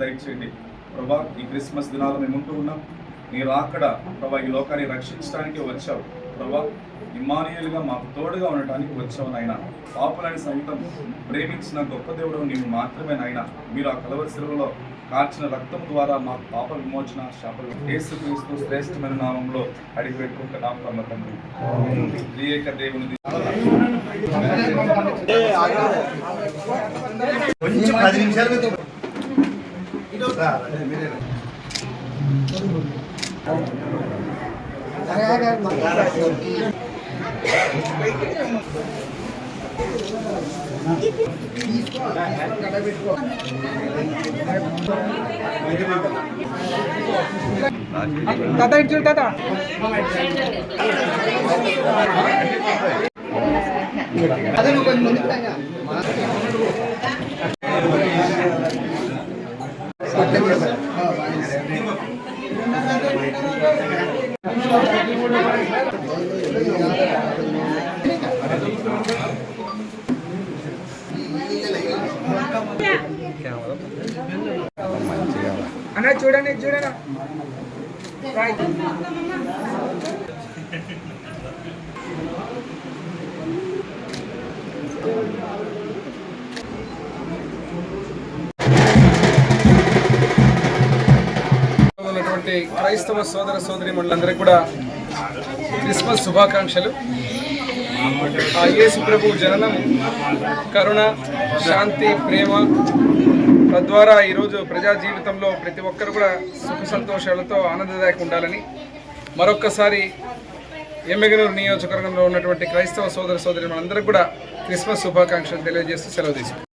దయచేయండి ప్రభా. ఈ క్రిస్మస్ దినాలు మేము ఉంటూ ఉన్నాం. మీరు అక్కడ ప్రభా ఈ లోకాన్ని రక్షించడానికి వచ్చావు ప్రభా. ఇమ్మానుయేలుగా మాకు తోడుగా ఉండటానికి వచ్చావు నాయన. పాపులని సైతం ప్రేమించిన గొప్ప దేవుడు నీవు మాత్రమే నాయన. మీరు ఆ కలవరి శిలువలో కార్చిన రక్తం ద్వారా మాకు పాప విమోచన శాపలు యేసుక్రీస్తు శ్రేష్టమైన నామంలో అడిగి పెట్టుకుంటున్నాం పరమ తండ్రి. త్రియేక దేవుని కొంచెం 10 నిమిషాలు తాత ఇటు చూడు తాత. అదే నువ్వు కొంచెం ముందుకు రా. అన్న చూడండి చూడండి. ఉన్నటువంటి క్రైస్తవ సోదర సోదరీమణులందరికీ కూడా క్రిస్మస్ శుభాకాంక్షలు. ఆ యేసు ప్రభు జననం కరుణ, శాంతి, ప్రేమ తద్వారా ఈరోజు ప్రజా జీవితంలో ప్రతి ఒక్కరు కూడా సుఖ సంతోషాలతో ఆనందదాయకంగా ఉండాలని మరొక్కసారి ఎమ్మెగనూరు నియోజకవర్గంలో ఉన్నటువంటి క్రైస్తవ సోదర సోదరీమణులందరికీ కూడా క్రిస్మస్ శుభాకాంక్షలు తెలియజేస్తూ సెలవు తీసుకుంటాం.